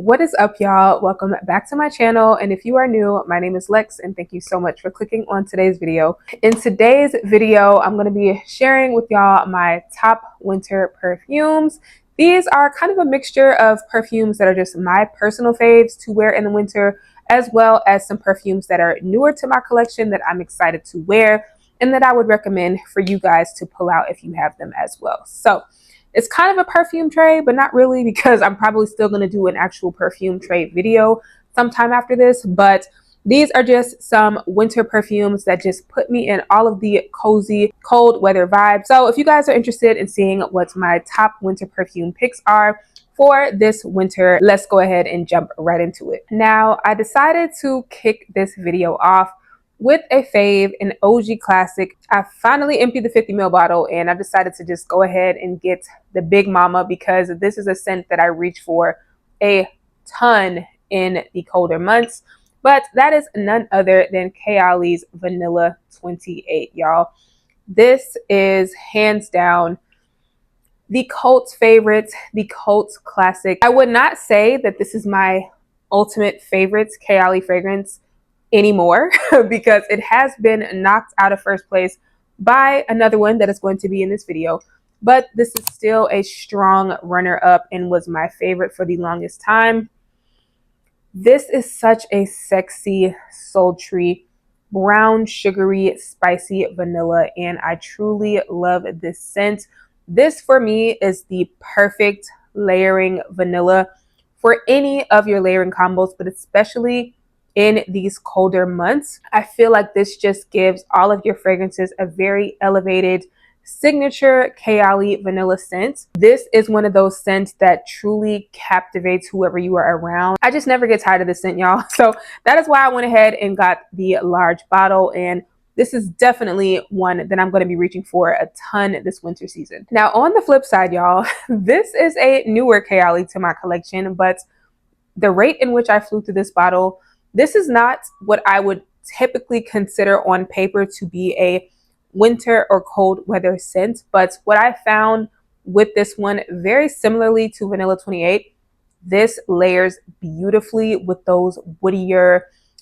What is up, y'all? Welcome back to my channel, and if you are new, my name is Lex and thank you so much for clicking on today's video. In today's video, I'm going to be sharing with y'all my top winter perfumes. These are kind of a mixture of perfumes that are just my personal faves to wear in the winter, as well as some perfumes that are newer to my collection that I'm excited to wear and that I would recommend for you guys to pull out if you have them as well. So it's kind of a perfume trade, but not really, because I'm probably still going to do an actual perfume trade video sometime after this. But these are just some winter perfumes that just put me in all of the cozy cold weather vibes. So if you guys are interested in seeing what my top winter perfume picks are for this winter, let's go ahead and jump right into it. Now, I decided to kick this video off with a fave, an OG classic. I finally emptied the 50 ml bottle and I decided to just go ahead and get the Big Mama, because this is a scent that I reach for a ton in the colder months. But that is none other than Kayali's Vanilla 28, y'all. This is hands down the cult favorite, the cult classic. I would not say that this is my ultimate favorite Kayali fragrance anymore because it has been knocked out of first place by another one that is going to be in this video, but this is still a strong runner-up and was my favorite for the longest time. This is such a sexy, sultry, brown, sugary, spicy vanilla, and I truly love this scent. This for me is the perfect layering vanilla for any of your layering combos, but especially in these colder months. I feel like this just gives all of your fragrances a very elevated signature Kayali vanilla scent. This is one of those scents that truly captivates whoever you are around. I just never get tired of this scent, y'all. So that is why I went ahead and got the large bottle, and this is definitely one that I'm going to be reaching for a ton this winter season. Now, on the flip side, y'all, this is a newer Kayali to my collection, but the rate in which I flew through this bottle, this is not what I would typically consider on paper to be a winter or cold weather scent. But what I found with this one, very similarly to Vanilla 28, this layers beautifully with those woodier,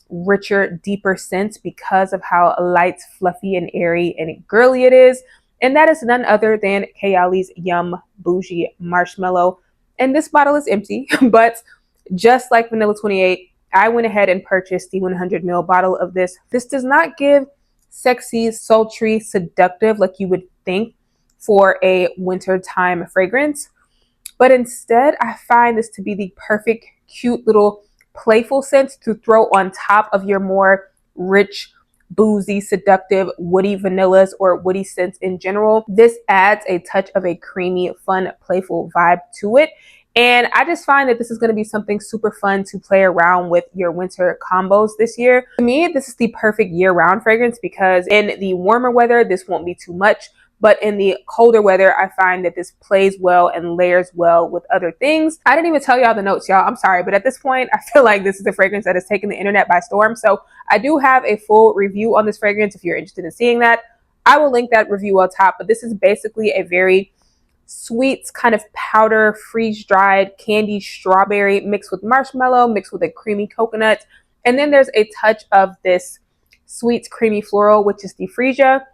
richer, deeper scents because of how light, fluffy, and airy and girly it is. And that is none other than Kayali's Yum Boujee Marshmallow. And this bottle is empty, but just like Vanilla 28, I went ahead and purchased the 100 ml bottle of this. This does not give sexy, sultry, seductive like you would think for a wintertime fragrance, but instead I find this to be the perfect, cute little playful scent to throw on top of your more rich, boozy, seductive, woody vanillas or woody scents in general. This adds a touch of a creamy, fun, playful vibe to it. And I just find that this is going to be something super fun to play around with your winter combos this year. To me, this is the perfect year-round fragrance because in the warmer weather, this won't be too much. But in the colder weather, I find that this plays well and layers well with other things. I didn't even tell y'all the notes, y'all. I'm sorry. But at this point, I feel like this is a fragrance that has taken the internet by storm. So I do have a full review on this fragrance if you're interested in seeing that. I will link that review on top. But this is basically a very sweet kind of powder, freeze-dried candy strawberry mixed with marshmallow, mixed with a creamy coconut. And then there's a touch of this sweet creamy floral, which is the freesia.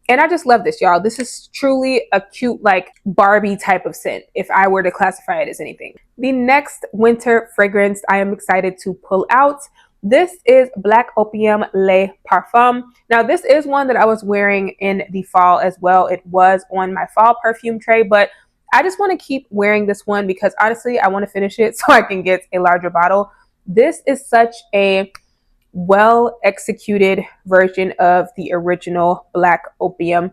And I just love this, y'all. This is truly a cute, like Barbie type of scent, if I were to classify it as anything. The next winter fragrance I am excited to pull out, this is Black Opium Le Parfum. Now, this is one that I was wearing in the fall as well. It was on my fall perfume tray, but I just want to keep wearing this one because honestly, I want to finish it so I can get a larger bottle. This is such a well executed version of the original Black Opium.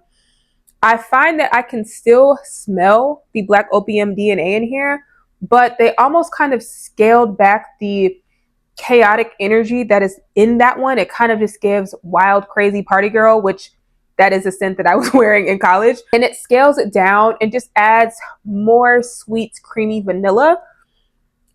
I find that I can still smell the Black Opium DNA in here, but they almost kind of scaled back the chaotic energy that is in that one. It kind of just gives wild, crazy party girl, which that is a scent that I was wearing in college. And it scales it down and just adds more sweet, creamy vanilla.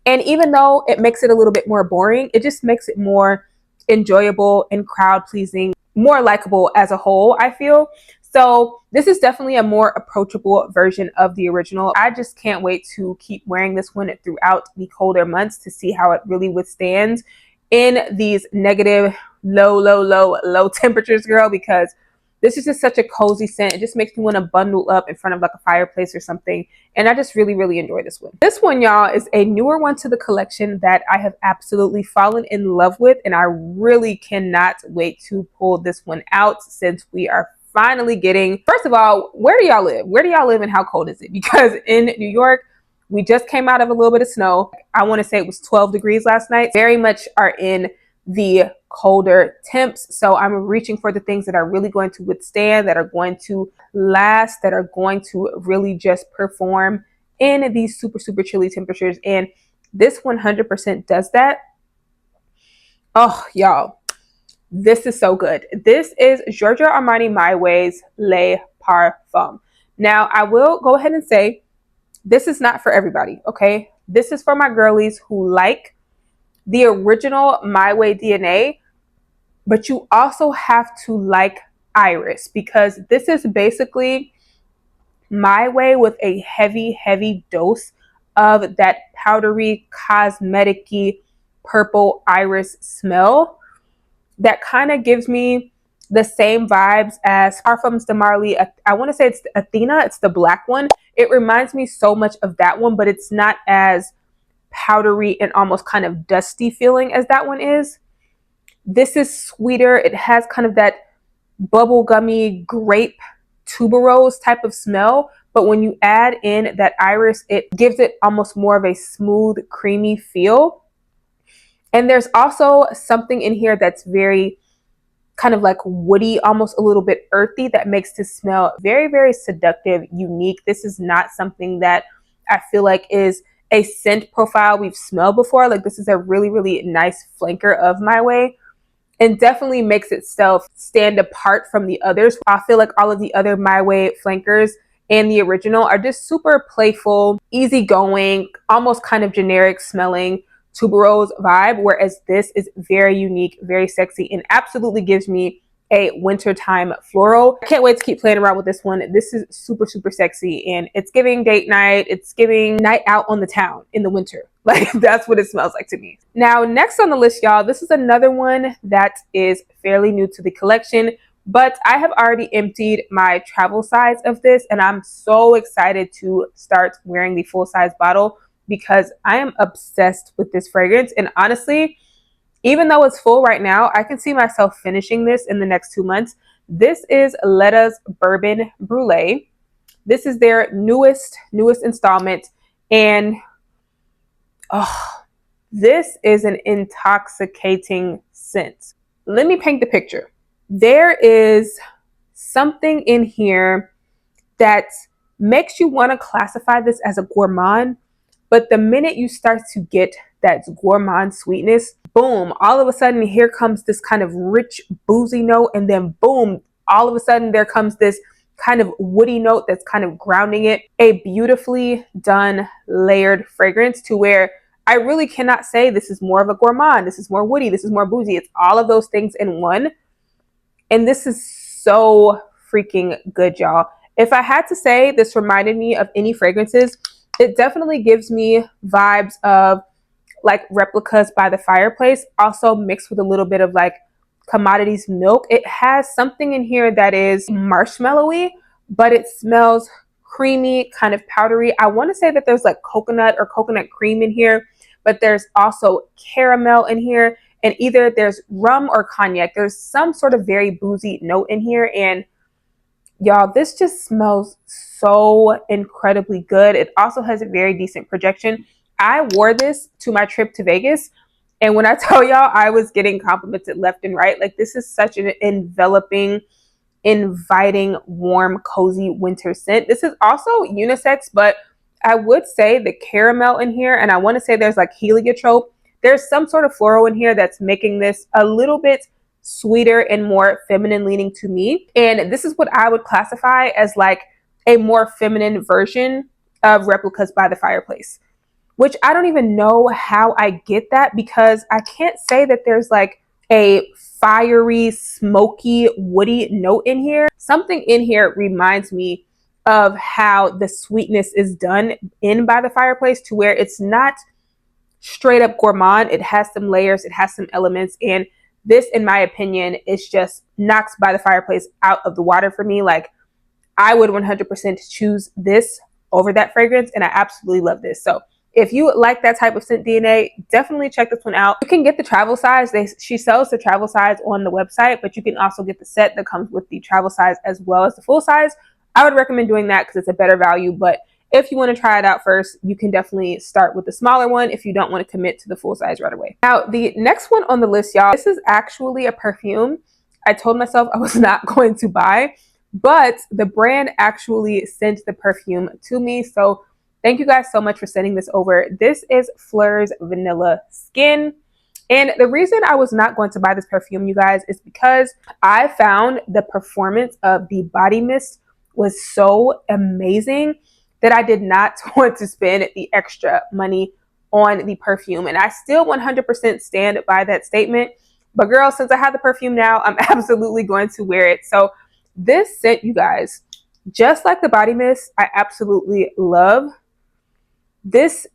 And even though it makes it a little bit more boring, it just makes it more enjoyable and crowd pleasing, more likable as a whole, I feel. So this is definitely a more approachable version of the original. I just can't wait to keep wearing this one throughout the colder months to see how it really withstands in these negative low temperatures, girl, because this is just such a cozy scent. It just makes me want to bundle up in front of like a fireplace or something. And I just really enjoy this one. This one, y'all, is a newer one to the collection that I have absolutely fallen in love with. And I really cannot wait to pull this one out since we are finally getting, first of all, where do y'all live? Where do y'all live and how cold is it? Because in New York, we just came out of a little bit of snow. I want to say it was 12 degrees last night. Very much are in the colder temps. So I'm reaching for the things that are really going to withstand, that are going to last, that are going to really just perform in these super chilly temperatures. And this 100% does that. Oh, y'all, this is so good. This is Giorgio Armani My Way's Le Parfum. Now, I will go ahead and say this is not for everybody, okay? This is for my girlies who like the original My Way DNA, but you also have to like Iris, because this is basically My Way with a heavy dose of that powdery, cosmetic-y purple iris smell that kind of gives me the same vibes as Parfums de Marly. I want to say it's Athena. It's the black one. It reminds me so much of that one, but it's not as powdery and almost kind of dusty feeling as that one is. This is sweeter. It has kind of that bubblegummy grape tuberose type of smell, but when you add in that iris, it gives it almost more of a smooth, creamy feel. And there's also something in here that's very kind of like woody, almost a little bit earthy, that makes this smell very seductive, unique. This is not something that I feel like is a scent profile we've smelled before. Like, this is a really nice flanker of My Way, and definitely makes itself stand apart from the others. I feel like all of the other My Way flankers and the original are just super playful, easygoing, almost kind of generic smelling tuberose vibe, whereas this is very unique, very sexy, and absolutely gives me a wintertime floral. I can't wait to keep playing around with this one. This is super sexy, and it's giving date night. It's giving night out on the town in the winter. Like, that's what it smells like to me. Now, next on the list, y'all, this is another one that is fairly new to the collection, but I have already emptied my travel size of this, and I'm so excited to start wearing the full size bottle because I am obsessed with this fragrance. And honestly, even though it's full right now, I can see myself finishing this in the next 2 months. This is Letta's Bourbon Brûlée. This is their newest installment. And this is an intoxicating scent. Let me paint the picture. There is something in here that makes you want to classify this as a gourmand, but the minute you start to get that gourmand sweetness, boom, all of a sudden here comes this kind of rich boozy note, and then boom, all of a sudden there comes this kind of woody note that's kind of grounding it. A beautifully done layered fragrance to where I really cannot say this is more of a gourmand, this is more woody, this is more boozy. It's all of those things in one. And this is so freaking good, y'all. If I had to say this reminded me of any fragrances, it definitely gives me vibes of like Replicas by the Fireplace, also mixed with a little bit of like Commodities milk. It has something in here that is marshmallowy, but it smells creamy, kind of powdery. I want to say that there's like coconut or coconut cream in here, but there's also caramel in here, and either there's rum or cognac. There's some sort of very boozy note in here, and y'all, this just smells so incredibly good. It also has a very decent projection. I wore this to my trip to Vegas, and when I tell y'all, I was getting complimented left and right. Like, this is such an enveloping, inviting, warm, cozy winter scent. This is also unisex, but I would say the caramel in here, and I want to say there's like heliotrope. There's some sort of floral in here that's making this a little bit sweeter and more feminine leaning to me. And this is what I would classify as like a more feminine version of Replicas by the Fireplace, which I don't even know how I get that, because I can't say that there's like a fiery, smoky, woody note in here. Something in here reminds me of how the sweetness is done in by the fireplace, to where it's not straight up gourmand. It has some layers, it has some elements, and this, in my opinion, is just knocks by the fireplace out of the water for me. Like, I would 100% choose this over that fragrance, and I absolutely love this. So if you like that type of scent DNA, definitely check this one out. You can get the travel size. She sells the travel size on the website, but you can also get the set that comes with the travel size as well as the full size. I would recommend doing that because it's a better value, but if you want to try it out first, you can definitely start with the smaller one if you don't want to commit to the full size right away. Now, the next one on the list, y'all, this is actually a perfume I told myself I was not going to buy, but the brand actually sent the perfume to me. So thank you guys so much for sending this over. This is Fleur's Vanilla Skin. And the reason I was not going to buy this perfume, you guys, is because I found the performance of the body mist was so amazing that I did not want to spend the extra money on the perfume. And I still 100% stand by that statement. But girl, since I have the perfume now, I'm absolutely going to wear it. So this scent, you guys, just like the body mist, I absolutely love. This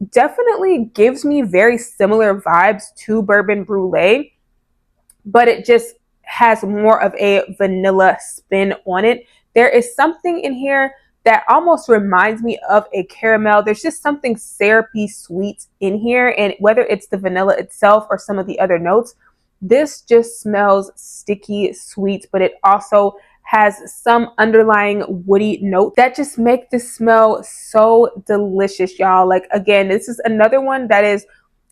definitely gives me very similar vibes to Bourbon Brûlée, but it just has more of a vanilla spin on it. There is something in here that almost reminds me of a caramel. There's just something syrupy sweet in here, and whether it's the vanilla itself or some of the other notes, this just smells sticky sweet, but it also has some underlying woody note that just make this smell so delicious, y'all. Like, again, this is another one that is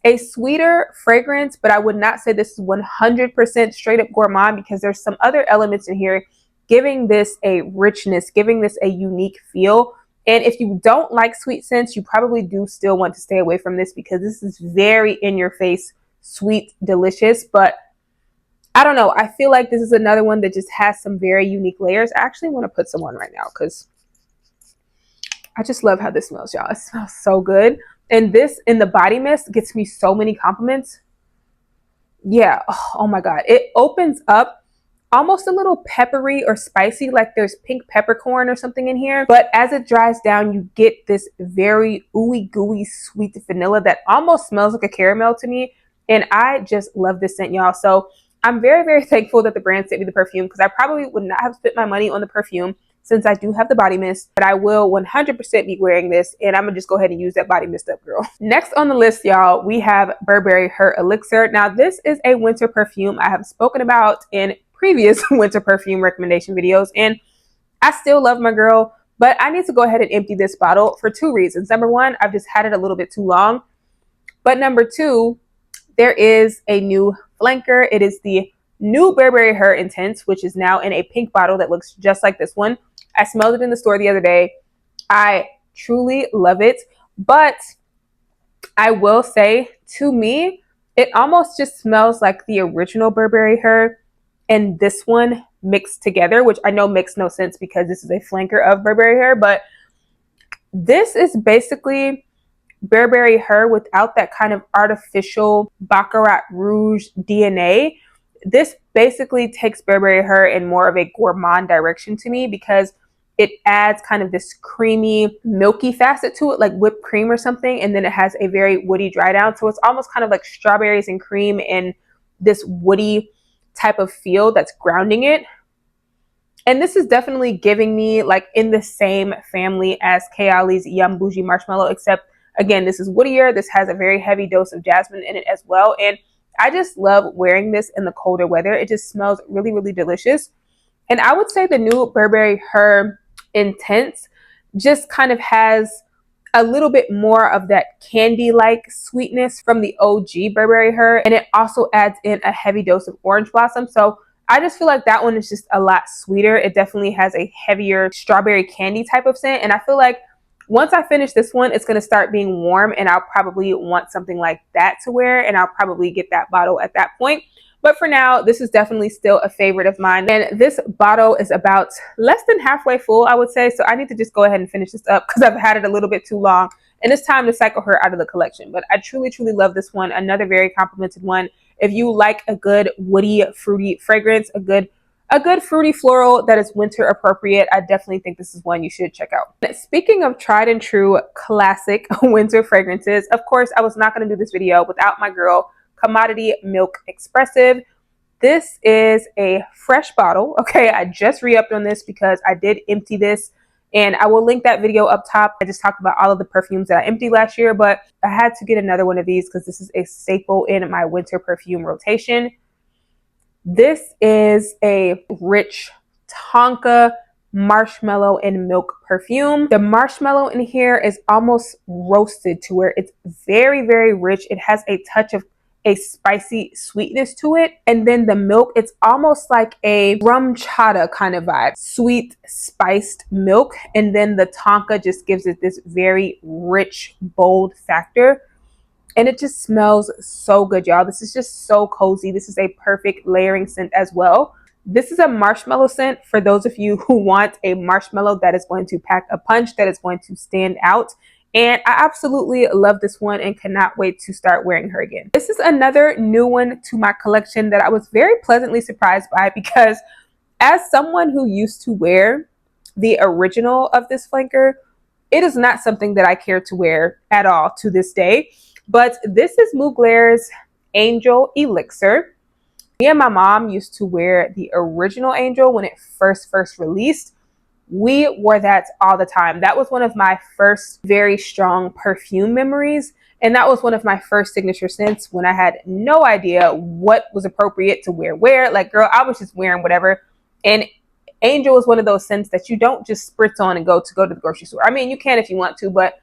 a sweeter fragrance, but I would not say this is 100% straight up gourmand, because there's some other elements in here giving this a richness, giving this a unique feel. And if you don't like sweet scents, you probably do still want to stay away from this, because this is very in your face, sweet, delicious. But I don't know, I feel like this is another one that just has some very unique layers. I actually want to put some on right now because I just love how this smells, y'all. It smells so good. And this in the body mist gets me so many compliments. Yeah, oh my God. It opens up almost a little peppery or spicy, like there's pink peppercorn or something in here. But as it dries down, you get this very ooey gooey sweet vanilla that almost smells like a caramel to me. And I just love this scent, y'all. So I'm very, very thankful that the brand sent me the perfume, because I probably would not have spent my money on the perfume since I do have the body mist, but I will 100% be wearing this, and I'm gonna just go ahead and use that body mist up, girl. Next on the list, y'all, we have Burberry Her Elixir. Now, this is a winter perfume I have spoken about in previous winter perfume recommendation videos, and I still love my girl, but I need to go ahead and empty this bottle for two reasons. Number one, I've just had it a little bit too long, but number two, there is a new flanker. It is the new Burberry Her Intense, which is now in a pink bottle that looks just like this one. I smelled it in the store the other day. I truly love it, but I will say, to me, it almost just smells like the original Burberry Her and this one mixed together, which I know makes no sense because this is a flanker of Burberry Her, but this is basically Burberry Her without that kind of artificial Baccarat Rouge DNA. This basically takes Burberry Her in more of a gourmand direction to me, because it adds kind of this creamy, milky facet to it, like whipped cream or something. And then it has a very woody dry down. So it's almost kind of like strawberries and cream and this woody type of feel that's grounding it. And this is definitely giving me like in the same family as Kayali's Yum Boujee Marshmallow, except again, this is woodier. This has a very heavy dose of jasmine in it as well. And I just love wearing this in the colder weather. It just smells really, really delicious. And I would say the new Burberry Her Intense just kind of has a little bit more of that candy-like sweetness from the OG Burberry Her. And it also adds in a heavy dose of orange blossom. So I just feel like that one is just a lot sweeter. It definitely has a heavier strawberry candy type of scent. And I feel like once I finish this one, it's going to start being warm, and I'll probably want something like that to wear, and I'll probably get that bottle at that point. But for now, this is definitely still a favorite of mine. And this bottle is about less than halfway full, I would say. So I need to just go ahead and finish this up because I've had it a little bit too long. And it's time to cycle her out of the collection. But I truly, truly love this one. Another very complimented one. if you like a good woody, fruity fragrance, a good fruity floral that is winter appropriate, I definitely think this is one you should check out. Speaking of tried and true classic winter fragrances, of course, I was not going to do this video without my girl, Commodity Milk Expressive. This is a fresh bottle. Okay, I just re-upped on this because I did empty this, and I will link that video up top. I just talked about all of the perfumes that I emptied last year, but I had to get another one of these because this is a staple in my winter perfume rotation. This is a rich tonka marshmallow and milk perfume. The marshmallow in here is almost roasted to where it's very, very rich. It has a touch of a spicy sweetness to it. And then the milk, it's almost like a rum chata kind of vibe. Sweet, spiced milk. And then the tonka just gives it this very rich, bold factor. And it just smells so good, y'all. This is just so cozy. This is a perfect layering scent as well. This is a marshmallow scent for those of you who want a marshmallow that is going to pack a punch, that is going to stand out. And I absolutely love this one and cannot wait to start wearing her again. This is another new one to my collection that I was very pleasantly surprised by, because as someone who used to wear the original of this flanker, it is not something that I care to wear at all to this day. But this is Mugler's Angel Elixir. Me and my mom used to wear the original Angel when it first released. We wore that all the time. That was one of my first very strong perfume memories. And that was one of my first signature scents when I had no idea what was appropriate to wear where. Like, girl, I was just wearing whatever. And Angel is one of those scents that you don't just spritz on and go to the grocery store. I mean, you can if you want to, but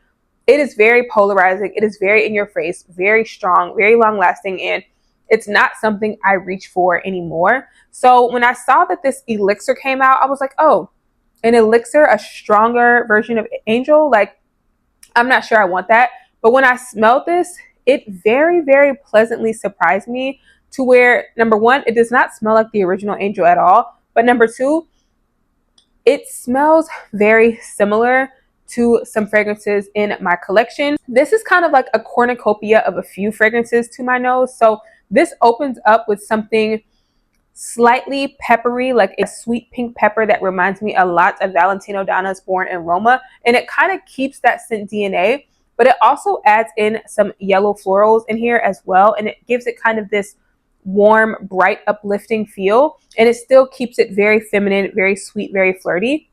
it is very polarizing. It is very in your face, very strong, very long lasting, and it's not something I reach for anymore. So when I saw that this Elixir came out, I was like, oh, an Elixir, a stronger version of Angel? Like, I'm not sure I want that. But when I smelled this, it very, very pleasantly surprised me to where, number one, it does not smell like the original Angel at all. But number two, it smells very similar to some fragrances in my collection. This is kind of like a cornucopia of a few fragrances to my nose. So this opens up with something slightly peppery, like a sweet pink pepper that reminds me a lot of Valentino Donna's Born in Roma. And it kind of keeps that scent DNA, but it also adds in some yellow florals in here as well. And it gives it kind of this warm, bright, uplifting feel. And it still keeps it very feminine, very sweet, very flirty.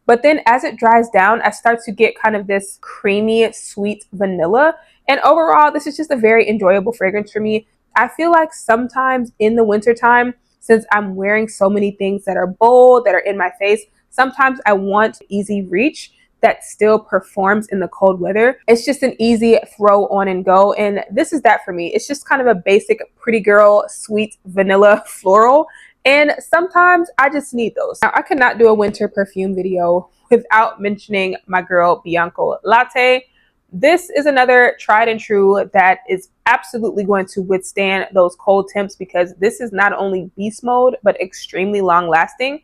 But then as it dries down, I start to get kind of this creamy, sweet vanilla. And overall, this is just a very enjoyable fragrance for me. I feel like sometimes in the wintertime, since I'm wearing so many things that are bold, that are in my face, sometimes I want easy reach that still performs in the cold weather. It's just an easy throw on and go. And this is that for me. It's just kind of a basic pretty girl, sweet vanilla floral. And sometimes I just need those. Now, I could not do a winter perfume video without mentioning my girl Bianco Latte. This is another tried and true that is absolutely going to withstand those cold temps, because this is not only beast mode, but extremely long lasting.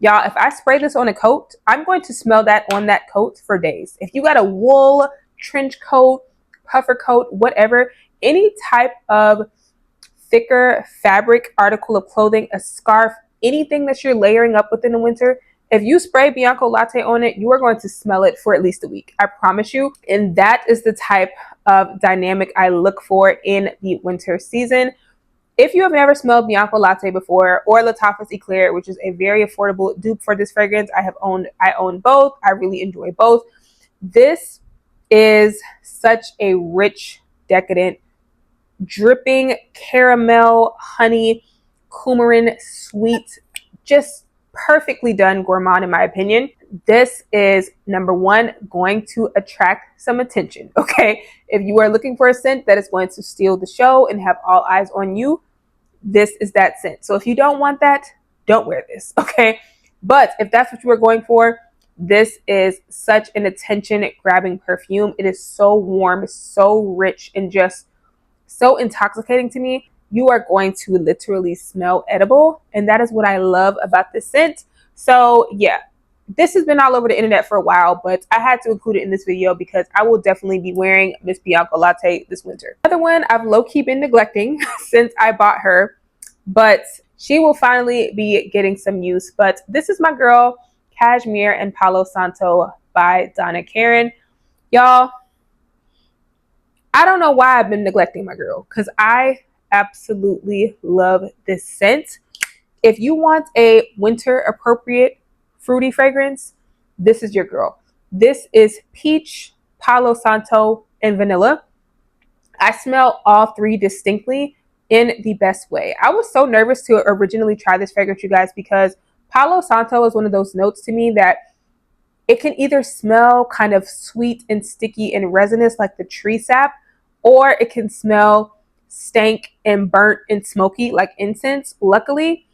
Y'all, if I spray this on a coat, I'm going to smell that on that coat for days. If you got a wool trench coat, puffer coat, whatever, any type of thicker fabric article of clothing, a scarf, anything that you're layering up within the winter, if you spray Bianco Latte on it, you are going to smell it for at least a week. I promise you. And that is the type of dynamic I look for in the winter season. If you have never smelled Bianco Latte before, or Lattafa's Eclair, which is a very affordable dupe for this fragrance, I own both. I really enjoy both. This is such a rich, decadent, dripping caramel, honey, coumarin, sweet, just perfectly done gourmand in my opinion. This is, number one, going to attract some attention, okay? If you are looking for a scent that is going to steal the show and have all eyes on you, this is that scent. So if you don't want that, don't wear this, okay? But if that's what you are going for, this is such an attention-grabbing perfume. It is so warm, so rich, and just so intoxicating to me. You are going to literally smell edible, and that is what I love about this scent. So yeah, This has been all over the internet for a while, but I had to include it in this video because I will definitely be wearing Miss Bianco Latte this winter. Another one I've low-key been neglecting since I bought her, but she will finally be getting some use. But this is my girl, Cashmere and Palo Santo by Donna Karan. Y'all, I don't know why I've been neglecting my girl, because I absolutely love this scent. If you want a winter appropriate fruity fragrance, this is your girl. This is peach, Palo Santo, and vanilla. I smell all three distinctly in the best way. I was so nervous to originally try this fragrance, you guys, because Palo Santo is one of those notes to me that it can either smell kind of sweet and sticky and resinous like the tree sap, or it can smell stank and burnt and smoky like incense. Luckily,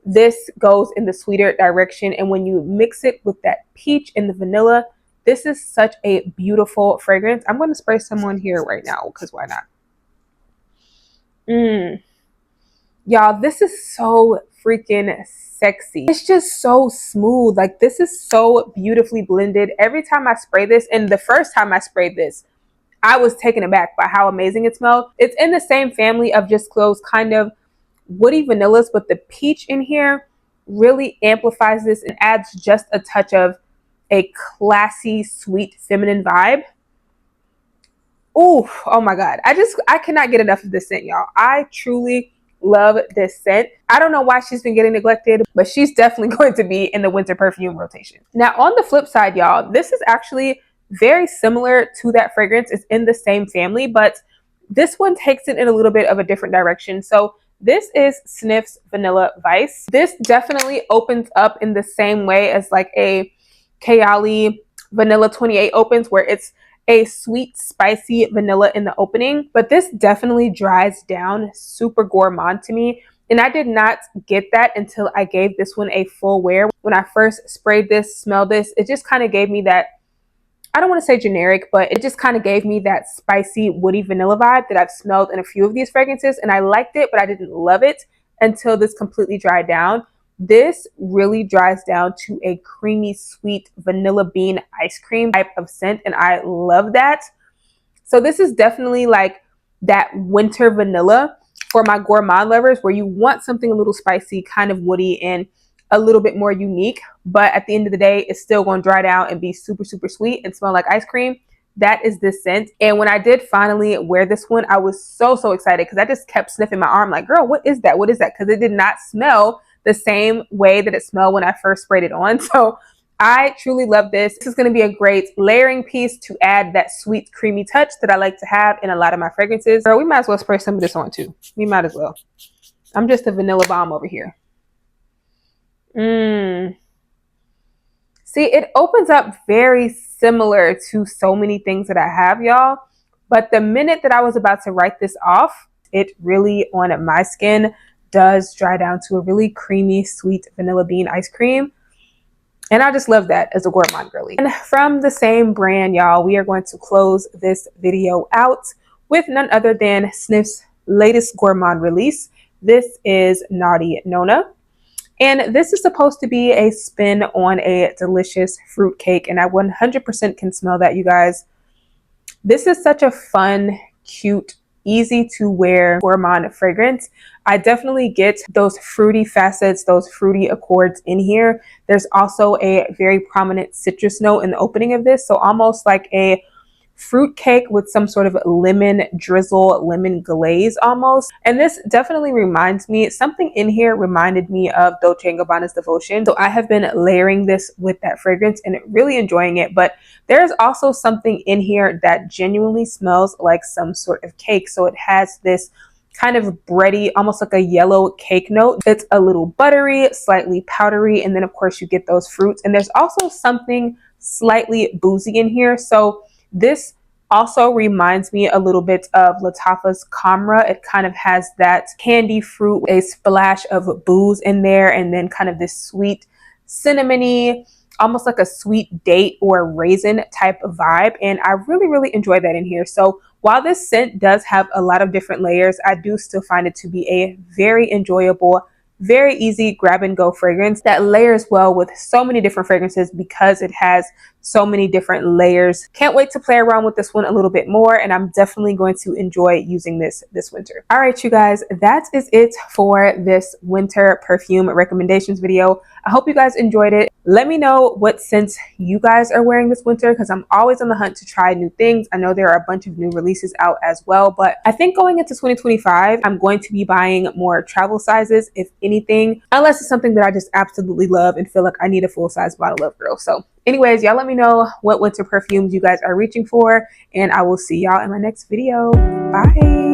this goes in the sweeter direction, and when you mix it with that peach and the vanilla, this is such a beautiful fragrance. I'm going to spray some on here right now because why not? Y'all, this is so freaking sexy. It's just so smooth. Like, this is so beautifully blended. Every time I spray this, and the first time I sprayed this, I was taken aback by how amazing it smelled. It's in the same family of just those kind of woody vanillas, but the peach in here really amplifies this and adds just a touch of a classy, sweet, feminine vibe. Ooh, oh my God. I cannot get enough of this scent, y'all. I truly love this scent. I don't know why she's been getting neglected, but she's definitely going to be in the winter perfume rotation. Now, on the flip side, y'all, this is actually very similar to that fragrance. It's in the same family, but this one takes it in a little bit of a different direction. So this is Sniff's Vanilla Vice. This definitely opens up in the same way as like a Kayali Vanilla 28 opens, where it's a sweet, spicy vanilla in the opening. But this definitely dries down super gourmand to me. And I did not get that until I gave this one a full wear. When I first sprayed this, smelled this, it just kind of gave me that, I don't want to say generic, but it just kind of gave me that spicy, woody vanilla vibe that I've smelled in a few of these fragrances. And I liked it, but I didn't love it until this completely dried down. This really dries down to a creamy, sweet vanilla bean ice cream type of scent. And I love that. So this is definitely like that winter vanilla for my gourmand lovers, where you want something a little spicy, kind of woody, and a little bit more unique, but at the end of the day, it's still going to dry down and be super, super sweet and smell like ice cream. That is this scent. And when I did finally wear this one, I was so, so excited because I just kept sniffing my arm like, girl, what is that? What is that? Because it did not smell the same way that it smelled when I first sprayed it on. So I truly love this. This is going to be a great layering piece to add that sweet, creamy touch that I like to have in a lot of my fragrances. Girl, we might as well spray some of this on too. We might as well. I'm just a vanilla bomb over here. See, it opens up very similar to so many things that I have, y'all. But the minute that I was about to write this off, it really, on my skin, does dry down to a really creamy, sweet vanilla bean ice cream. And I just love that as a gourmand girly. And from the same brand, y'all, we are going to close this video out with none other than Sniff's latest gourmand release. This is Naughty Nonna. And this is supposed to be a spin on a delicious fruit cake. And I 100% can smell that, you guys. This is such a fun, cute, easy to wear gourmand fragrance. I definitely get those fruity facets, those fruity accords in here. There's also a very prominent citrus note in the opening of this. So almost like a fruit cake with some sort of lemon drizzle, lemon glaze almost. And this definitely reminds me, something in here reminded me of Dolce & Gabbana's Devotion. So I have been layering this with that fragrance and really enjoying it. But there's also something in here that genuinely smells like some sort of cake. So it has this kind of bready, almost like a yellow cake note. It's a little buttery, slightly powdery, and then of course you get those fruits. And there's also something slightly boozy in here. So this also reminds me a little bit of Lattafa's Camera. It kind of has that candy fruit, a splash of booze in there, and then kind of this sweet cinnamony, almost like a sweet date or raisin type of vibe. And I really, really enjoy that in here. So while this scent does have a lot of different layers, I do still find it to be a very enjoyable, very easy grab and go fragrance that layers well with so many different fragrances because it has so many different layers. Can't wait to play around with this one a little bit more, and I'm definitely going to enjoy using this winter. All right, you guys, that is it for this winter perfume recommendations video. I hope you guys enjoyed it. Let me know what scents you guys are wearing this winter, because I'm always on the hunt to try new things. I know there are a bunch of new releases out as well, but I think going into 2025, I'm going to be buying more travel sizes, if anything, unless it's something that I just absolutely love and feel like I need a full-size bottle of, girl. So anyways, y'all let me know what winter perfumes you guys are reaching for, and I will see y'all in my next video. Bye.